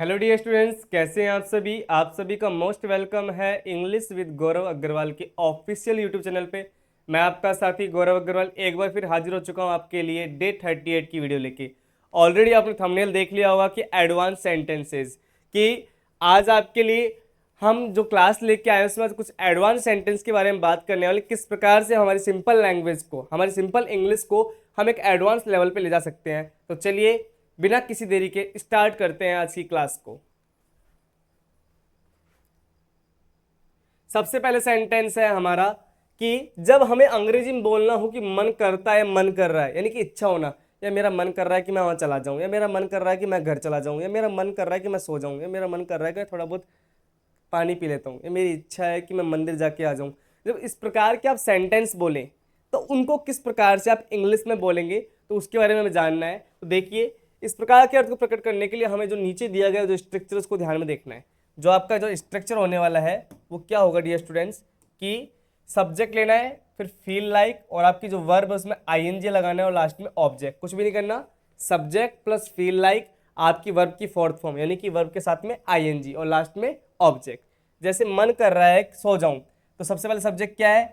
Hello dear students, कैसे हैं आप सभी का मोस्ट वेलकम है इंग्लिश विद गौरव अग्रवाल के ऑफिशियल यूट्यूब चैनल पे। मैं आपका साथी गौरव अग्रवाल एक बार फिर हाजिर हो चुका हूं आपके लिए डे 38 की वीडियो लेके। ऑलरेडी आपने थंबनेल देख लिया होगा कि एडवांस सेंटेंसेस कि आज आपके लिए हम जो क्लास लेके आए हैं उसमें कुछ एडवांस सेंटेंस के बारे में बात करने वाले, किस प्रकार से हमारी सिंपल लैंग्वेज को, हमारी सिंपल इंग्लिश को हम एक एडवांस लेवल पे ले जा सकते हैं। तो चलिए बिना किसी देरी के स्टार्ट करते हैं आज की क्लास को। सबसे पहले सेंटेंस है हमारा कि जब हमें अंग्रेजी में बोलना हो कि मन करता है, मन कर रहा है, यानी कि इच्छा होना, या मेरा मन कर रहा है कि मैं वहां चला जाऊं, या मेरा मन कर रहा है कि मैं घर चला जाऊं, या मेरा मन कर रहा है कि मैं सो जाऊं, या मेरा मन कर रहा है कि थोड़ा बहुत पानी पी लेता हूँ, या मेरी इच्छा है कि मैं मंदिर जाके आ जाऊं। जब इस प्रकार के आप सेंटेंस बोलें तो उनको किस प्रकार से आप इंग्लिश में बोलेंगे, तो उसके बारे में हमें जानना है। तो देखिए, इस प्रकार के अर्थ को प्रकट करने के लिए हमें जो नीचे दिया गया जो स्ट्रक्चर उसको ध्यान में देखना है। जो आपका जो स्ट्रक्चर होने वाला है वो क्या होगा डियर स्टूडेंट्स, कि सब्जेक्ट लेना है, फिर फील लाइक, और आपकी जो वर्ब है उसमें आईएनजी लगाना है, और लास्ट में ऑब्जेक्ट। कुछ भी नहीं करना, सब्जेक्ट प्लस फील लाइक, आपकी वर्ब की फोर्थ फॉर्म, यानी कि वर्ब के साथ में आईएनजी और लास्ट में ऑब्जेक्ट। जैसे मन कर रहा है सो जाऊं, तो सबसे पहले सब्जेक्ट क्या है।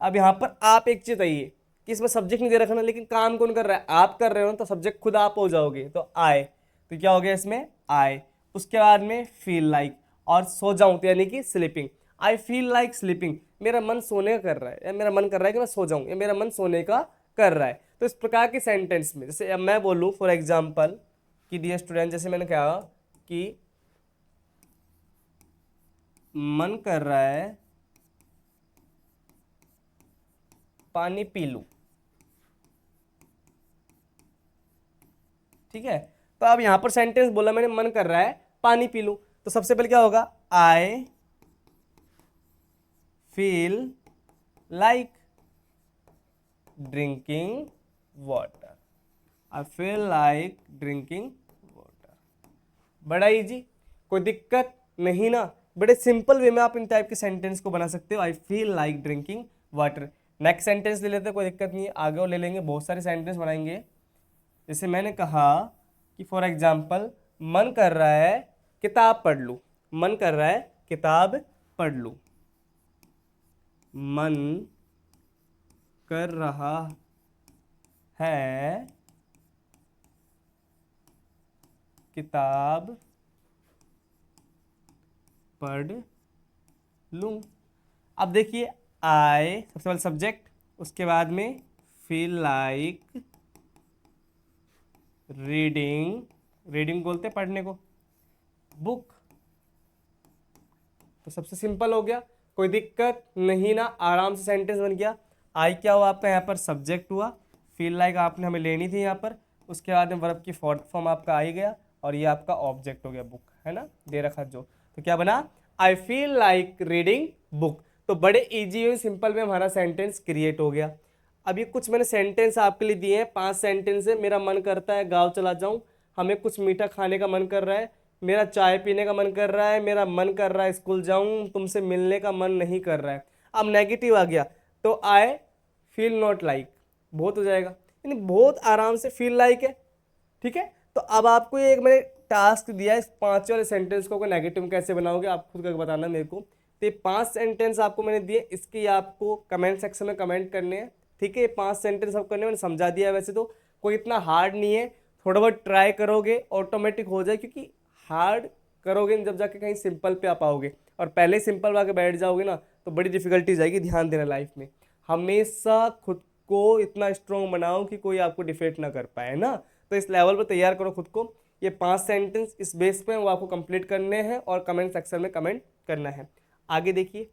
अब यहाँ पर आप एक चीज बताइए कि इसमें सब्जेक्ट नहीं दे रखा ना, लेकिन काम कौन कर रहा है, आप कर रहे हो, तो सब्जेक्ट खुद आप हो जाओगे, तो आए, तो क्या हो गया इसमें आए। उसके बाद में फील लाइक, और सो जाऊं तो यानी कि sleeping. I feel like sleeping, मेरा मन सोने का कर रहा है, या मेरा मन कर रहा है कि मैं सो जाऊं, या मेरा मन सोने का कर रहा है। तो इस प्रकार के सेंटेंस में जैसे अब मैं बोलूं फॉर एग्जाम्पल कि डियर स्टूडेंट, जैसे मैंने कहा कि मन कर रहा है पानी पी लूं, ठीक है। तो अब यहां पर सेंटेंस बोला मैंने, मन कर रहा है पानी पी लूं, तो सबसे पहले क्या होगा, I feel like drinking water. I feel like drinking water. बड़ा इजी, कोई दिक्कत नहीं ना। बड़े सिंपल वे में आप इन टाइप के सेंटेंस को बना सकते हो, I feel like drinking water. Next sentence ले लेते हैं, कोई दिक्कत नहीं है, आगे और ले लेंगे, बहुत सारे सेंटेंस बनाएंगे। जैसे मैंने कहा कि फॉर एग्जाम्पल मन कर रहा है किताब पढ़ लूँ, मन कर रहा है किताब पढ़ लूँ, मन कर रहा है किताब पढ़ लूँ। अब देखिए, आई सबसे पहले सब्जेक्ट, उसके बाद में फील लाइक रीडिंग, रीडिंग बोलते हैं पढ़ने को, बुक। तो सबसे सिंपल हो गया, कोई दिक्कत नहीं ना, आराम से सेंटेंस बन गया। आई क्या हुआ आपका, यहाँ पर सब्जेक्ट हुआ, फील लाइक आपने हमें लेनी थी यहाँ पर, उसके बाद में वर्ब की फोर्थ फॉर्म आपका आई गया, और ये आपका ऑब्जेक्ट हो गया बुक, है ना, दे रखा जो। तो क्या बना, I feel like reading book. तो बड़े इजी और सिंपल में हमारा सेंटेंस क्रिएट हो गया। अभी कुछ मैंने सेंटेंस आपके लिए दिए हैं, 5 सेंटेंस है। मेरा मन करता है गाँव चला जाऊँ, हमें कुछ मीठा खाने का मन कर रहा है, मेरा चाय पीने का मन कर रहा है, मेरा मन कर रहा है स्कूल जाऊं, तुमसे मिलने का मन नहीं कर रहा है। अब नेगेटिव आ गया, तो आई फील नॉट लाइक, बहुत हो जाएगा, यानी बहुत आराम से फील लाइक है, ठीक है। तो अब आपको ये एक मैंने टास्क दिया है, इस 5 वाले सेंटेंस को नेगेटिव कैसे बनाओगे आप खुद करके बताना मेरे को। तो ये 5 सेंटेंस आपको मैंने दिए, इसकी आपको कमेंट सेक्शन में कमेंट करने हैं, ठीक है। ये 5 सेंटेंस आप करने, मैंने समझा दिया है, वैसे तो कोई इतना हार्ड नहीं है, थोड़ा बहुत ट्राई करोगे ऑटोमेटिक हो जाए, क्योंकि हार्ड करोगे जब जाके कहीं सिंपल पे आ पाओगे, और पहले सिंपल आके बैठ जाओगे ना तो बड़ी डिफिकल्टी जाएगी। ध्यान देना, लाइफ में हमेशा खुद को इतना स्ट्रॉन्ग बनाओ कि कोई आपको डिफेक्ट ना कर पाए ना। तो इस लेवल पर तैयार करो खुद को। ये 5 सेंटेंस इस बेस पे वो आपको कंप्लीट करने हैं, और कमेंट सेक्शन में कमेंट करना है। आगे देखिए,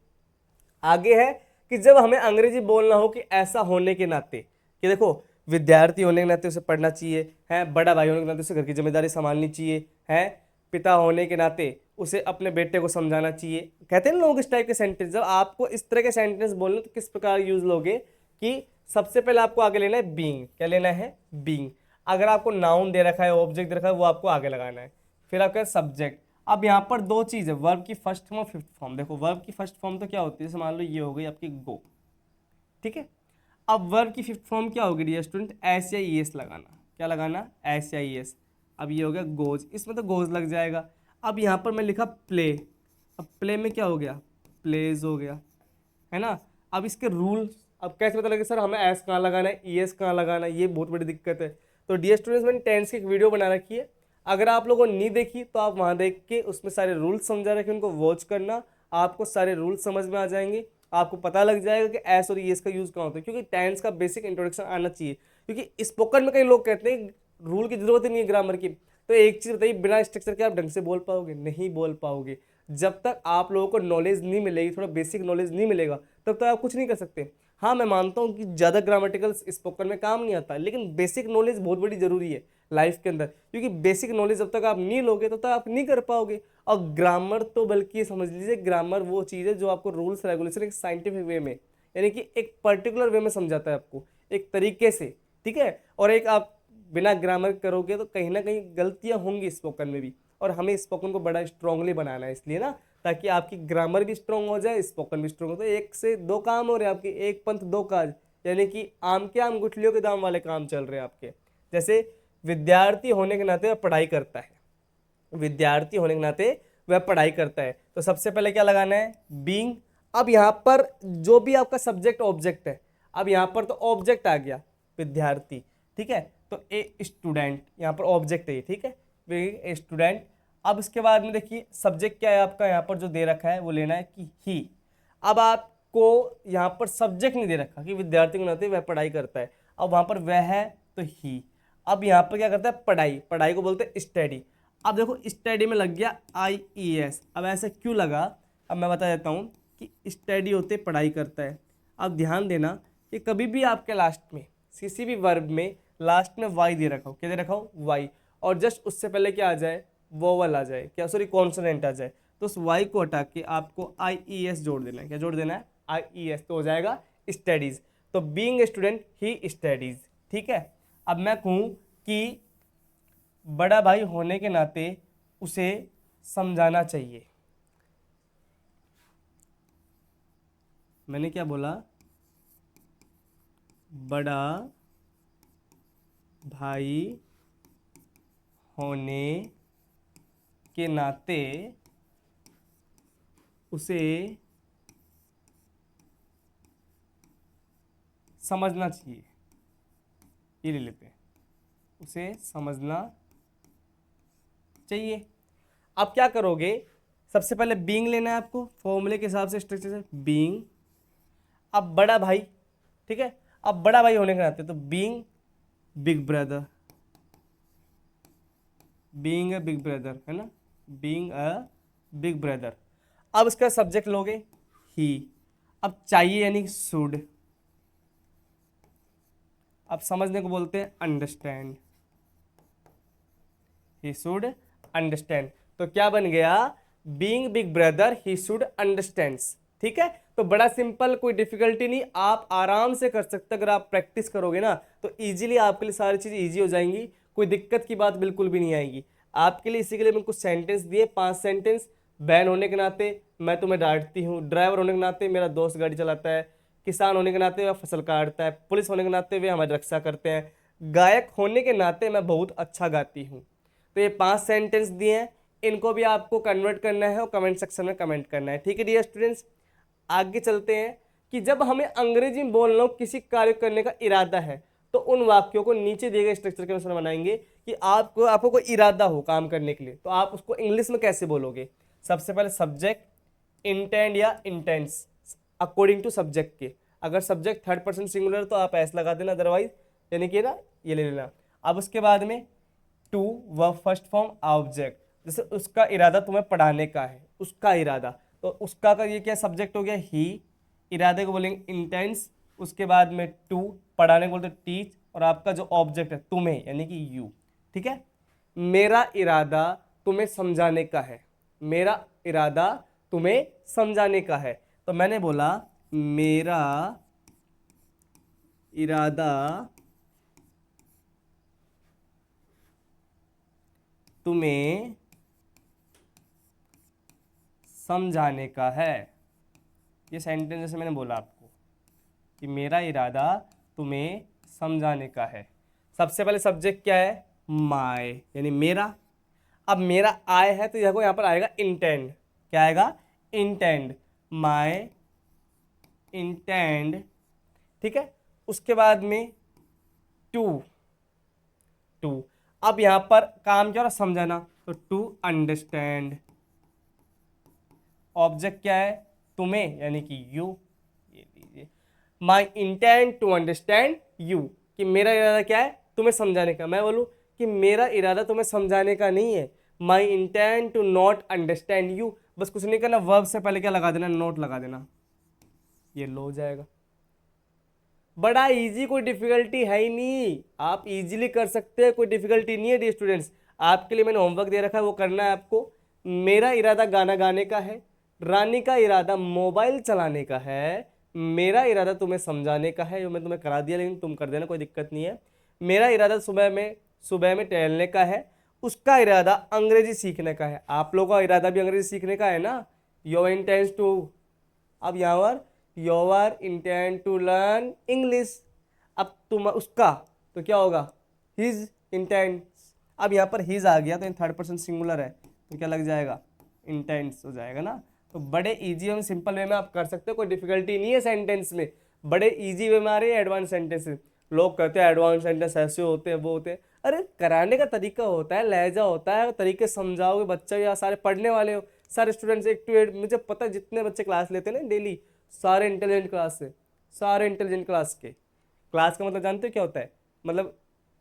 आगे है कि जब हमें अंग्रेजी बोलना हो कि ऐसा होने के नाते, कि देखो विद्यार्थी होने के नाते उसे पढ़ना चाहिए है, बड़ा भाई होने के नाते उसे घर की जिम्मेदारी संभालनी चाहिए है, पिता होने के नाते उसे अपने बेटे को समझाना चाहिए। कहते हैं ना लोग इस टाइप के सेंटेंस, जब आपको इस तरह के सेंटेंस बोलने तो किस प्रकार यूज लोगे, कि सबसे पहले आपको आगे लेना है बीइंग। क्या लेना है, बीइंग। अगर आपको नाउन दे रखा है, ऑब्जेक्ट दे रखा है, वो आपको आगे लगाना है। फिर आपका सब्जेक्ट। अब यहाँ पर 2 चीज है, वर्ब की फर्स्ट फॉर्म और फिफ्थ फॉर्म। देखो वर्ब की फर्स्ट फॉर्म तो क्या होती है, जैसे मान लो ये हो गई आपकी गो, ठीक है। अब वर्ब की फिफ्थ फॉर्म क्या होगी डियर स्टूडेंट, एस या ई एस लगाना। क्या लगाना, एस या ई एस। अब ये हो गया गोज, इसमें तो गोज लग जाएगा। अब यहाँ पर मैं लिखा प्ले, अब प्ले में क्या हो गया, प्लेज हो गया, है ना। अब इसके रूल, अब कैसे पता लगे सर हमें एस कहाँ लगाना है, ई एस कहाँ लगाना है, ये बहुत बड़ी दिक्कत है। तो डियर स्टूडेंट्स, मैंने टेंस की एक वीडियो बना रखी है, अगर आप लोगों ने नहीं देखी तो आप वहाँ देख के उसमें सारे रूल्स समझा रखे, उनको वॉच करना, आपको सारे रूल्स समझ में आ जाएंगे, आपको पता लग जाएगा कि एस और ई एस का यूज़ कहाँ होता है, क्योंकि टेंस का बेसिक इंट्रोडक्शन आना चाहिए। क्योंकि स्पोकन में कई लोग कहते हैं रूल की जरूरत ही नहीं है ग्रामर की। तो एक चीज़ बताइए, बिना स्ट्रक्चर के आप ढंग से बोल पाओगे? नहीं बोल पाओगे। जब तक आप लोगों को नॉलेज नहीं मिलेगी, थोड़ा बेसिक नॉलेज नहीं मिलेगा, तब तक आप कुछ नहीं कर सकते। हाँ, मैं मानता हूँ कि ज़्यादा ग्रामेटिकल स्पोकन में काम नहीं आता, लेकिन बेसिक नॉलेज बहुत बड़ी ज़रूरी है लाइफ के अंदर, क्योंकि बेसिक नॉलेज जब तक आप नहीं लोगे तब तक आप नहीं कर पाओगे। और ग्रामर तो बल्कि समझ लीजिए, ग्रामर वो चीज़ है जो आपको रूल्स रेगुलेशन एक साइंटिफिक वे में, यानी कि एक पर्टिकुलर वे में समझाता है आपको, एक तरीके से, ठीक है। और एक आप बिना ग्रामर करोगे तो कहीं ना कहीं गलतियां होंगी स्पोकन में भी, और हमें स्पोकन को बड़ा स्ट्रांगली बनाना है, इसलिए ना, ताकि आपकी ग्रामर भी स्ट्रांग हो जाए, स्पोकन भी स्ट्रांग हो। तो एक से दो काम हो रहे हैं आपके, एक पंथ दो काज, यानी कि आम के आम गुठलियों के दाम वाले काम चल रहे हैं आपके। जैसे विद्यार्थी होने के नाते वह पढ़ाई करता है, विद्यार्थी होने के नाते वह पढ़ाई करता है, तो सबसे पहले क्या लगाना है, बीइंग। अब यहाँ पर जो भी आपका सब्जेक्ट ऑब्जेक्ट है, अब यहाँ पर तो ऑब्जेक्ट आ गया विद्यार्थी, ठीक है, तो ए स्टूडेंट यहाँ पर ऑब्जेक्ट है, ठीक है, ए स्टूडेंट। अब इसके बाद में देखिए सब्जेक्ट क्या है आपका, यहाँ पर जो दे रखा है वो लेना है कि ही। अब आपको यहाँ पर सब्जेक्ट नहीं दे रखा कि विद्यार्थी के नाते वह पढ़ाई करता है, अब वहाँ पर वह है तो ही। अब यहाँ पर क्या करता है, पढ़ाई, पढ़ाई को बोलते हैं स्टडी। अब देखो स्टडी में लग गया आई ई एस, अब ऐसे क्यों लगा, अब मैं बता देता हूँ कि स्टडी होते पढ़ाई करता है। अब ध्यान देना कि कभी भी आपके लास्ट में किसी भी वर्ब में लास्ट में वाई दे रखा हो, क्या दे रखा हो, वाई, और जस्ट उससे पहले क्या आ जाए, वोवल आ जाए, क्या सॉरी कॉन्सोनेंट आ जाए, तो उस वाई को हटा के आपको आई ई एस जोड़ देना है। क्या जोड़ देना है, आई ई एस, तो हो जाएगा स्टडीज। तो being a student he studies, ठीक है। अब मैं कहूँ कि बड़ा भाई होने के नाते उसे समझाना चाहिए, मैंने क्या बोला, बड़ा भाई होने के नाते उसे समझना चाहिए, ये ले लेते हैं, उसे समझना चाहिए। अब क्या करोगे, सबसे पहले बीइंग लेना है आपको, फॉर्मूले के हिसाब से, स्ट्रक्चर से, बीइंग। अब बड़ा भाई, ठीक है, अब बड़ा भाई होने के नाते तो being big brother, being a big brother, है ना, बीइंग अ बिग ब्रदर। अब इसका सब्जेक्ट लोगे ही, अब चाहिए यानी शुड, अब समझने को बोलते हैं अंडरस्टैंड, ही शुड अंडरस्टैंड। तो क्या बन गया, being big brother he should understands, ठीक है। तो बड़ा सिंपल, कोई डिफिकल्टी नहीं, आप आराम से कर सकते, अगर आप प्रैक्टिस करोगे ना तो इजीली आपके लिए सारी चीज़ इजी हो जाएंगी, कोई दिक्कत की बात बिल्कुल भी नहीं आएगी आपके लिए। इसी के लिए मैंने कुछ सेंटेंस दिए, 5 सेंटेंस। बहन होने के नाते मैं तुम्हें डांटती हूँ, ड्राइवर होने के नाते मेरा दोस्त गाड़ी चलाता है, किसान होने के नाते वह फसल काटता है, पुलिस होने के नाते वे हमारी रक्षा करते हैं, गायक होने के नाते मैं बहुत अच्छा गाती हूँ। तो ये 5 सेंटेंस दिए हैं, इनको भी आपको कन्वर्ट करना है और कमेंट सेक्शन में कमेंट करना है, ठीक है डियर स्टूडेंट्स। आगे चलते हैं कि जब हमें अंग्रेजी में बोलना हो, किसी कार्य करने का इरादा है, तो उन वाक्यों को नीचे दिए गए स्ट्रक्चर के अनुसार बनाएंगे कि आपको कोई इरादा हो काम करने के लिए, तो आप उसको इंग्लिश में कैसे बोलोगे। सबसे पहले सब्जेक्ट, इंटेंड या इंटेंस, अकॉर्डिंग टू सब्जेक्ट के। अगर सब्जेक्ट थर्ड पर्सन सिंगुलर तो आप ऐसा लगा देना, अदरवाइज यानी कि ना ये ले लेना। अब उसके बाद में to, verb first form object, जैसे उसका इरादा तुम्हें पढ़ाने का है, उसका इरादा, तो उसका का ये क्या सब्जेक्ट हो गया ही, इरादे को बोलेंगे इंटेंस, उसके बाद में टू, पढ़ाने को बोलते टीच, और आपका जो ऑब्जेक्ट है तुम्हें यानी कि यू, ठीक है। मेरा इरादा तुम्हें समझाने का है, मेरा इरादा तुम्हें समझाने का है, तो मैंने बोला मेरा इरादा तुम्हें समझाने का है। ये सेंटेंस जैसे मैंने बोला आपको कि मेरा इरादा तुम्हें समझाने का है। सबसे पहले सब्जेक्ट क्या है, माय यानी मेरा। अब मेरा आय है तो देखो यहाँ पर आएगा इंटेंड। क्या आएगा? Intend, my intend. ठीक है, उसके बाद में टू, टू। अब यहाँ पर काम क्या हो रहा समझाना, तो टू अंडरस्टैंड। ऑब्जेक्ट क्या है? तुम्हें यानी कि यू। ये लीजिए, my intent to understand you, कि मेरा इरादा क्या है? तुम्हें समझाने का। मैं बोलूँ कि मेरा इरादा तुम्हें समझाने का नहीं है, my intent to not understand you. बस कुछ नहीं करना, वर्ब से पहले क्या लगा देना? नोट लगा देना। ये लो हो जाएगा। बड़ा इजी, कोई डिफिकल्टी है ही नहीं, आप इजीली कर सकते हैं, कोई डिफिकल्टी नहीं है डियर स्टूडेंट्स। आपके लिए मैंने होमवर्क दे रखा है, वो करना है आपको। मेरा इरादा गाना गाने का है, रानी का इरादा मोबाइल चलाने का है, मेरा इरादा तुम्हें समझाने का है, जो मैं तुम्हें करा दिया, लेकिन तुम कर देना, कोई दिक्कत नहीं है। मेरा इरादा सुबह में टहलने का है, उसका इरादा अंग्रेजी सीखने का है। आप लोगों का इरादा भी अंग्रेजी सीखने का है ना, योर इंटेंस टू। अब यहाँ पर your intent to learn English. अब तुम उसका तो क्या होगा? His intent. अब यहाँ पर हिज आ गया तो थर्ड पर्सन सिंगुलर है, तो क्या लग जाएगा? इंटेंट्स हो जाएगा ना। तो बड़े इजी और सिंपल वे में आप कर सकते हो, कोई डिफिकल्टी नहीं है सेंटेंस में। बड़े इजी वे में आ रहे हैं एडवांस सेंटेंस। लोग कहते हैं एडवांस सेंटेंस ऐसे होते हैं, वो होते हैं। अरे कराने का तरीका होता है, लहजा होता है, तरीके से समझाओगे बच्चा, या सारे पढ़ने वाले हो, सारे स्टूडेंट्स 1 to 8, मुझे पता है जितने बच्चे क्लास लेते हैं ना डेली, सारे इंटेलिजेंट क्लास से, सारे इंटेलिजेंट क्लास के। क्लास का मतलब जानते हो क्या होता है? मतलब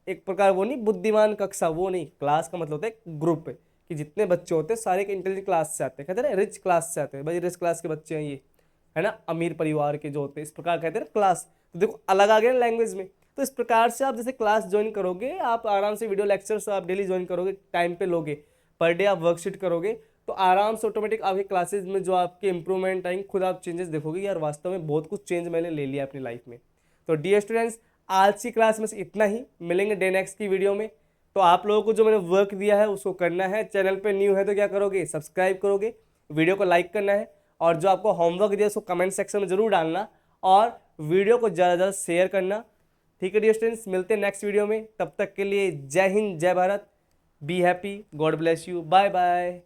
एक प्रकार वो नहीं बुद्धिमान कक्षा, वो नहीं। क्लास का मतलब होता है ग्रुप, कि जितने बच्चे होते हैं सारे एक इंटेलिजेंट क्लास से आते हैं, कहते हैं रिच क्लास से आते हैं, भाई रिच क्लास के बच्चे हैं ये, है ना, अमीर परिवार के जो होते हैं, इस प्रकार कहते हैं क्लास। तो देखो अलग आ गया लैंग्वेज में। तो इस प्रकार से आप जैसे क्लास ज्वाइन करोगे, आप आराम से वीडियो लेक्चर्स आप डेली ज्वाइन करोगे, टाइम पे लोगे, पर डे आप वर्कशीट करोगे, तो आराम से ऑटोमेटिक आपके क्लासेज में जो आपके इंप्रूवमेंट आएंगे, खुद आप चेंजेस देखोगे यार वास्तव में बहुत कुछ चेंज मैंने ले लिया अपनी लाइफ में। तो डियर स्टूडेंट्स, आज की क्लास में से इतना ही, मिलेंगे डे नेक्स्ट की वीडियो में। तो आप लोगों को जो मैंने वर्क दिया है उसको करना है। चैनल पे न्यू है तो क्या करोगे? सब्सक्राइब करोगे, वीडियो को लाइक करना है, और जो आपको होमवर्क दिया उसको कमेंट सेक्शन में जरूर डालना, और वीडियो को ज़्यादा से ज़्यादा शेयर करना। ठीक है डियर स्टूडेंट्स, मिलते हैं नेक्स्ट वीडियो में। तब तक के लिए जय हिंद, जय Bharat, be happy, God bless you, bye bye.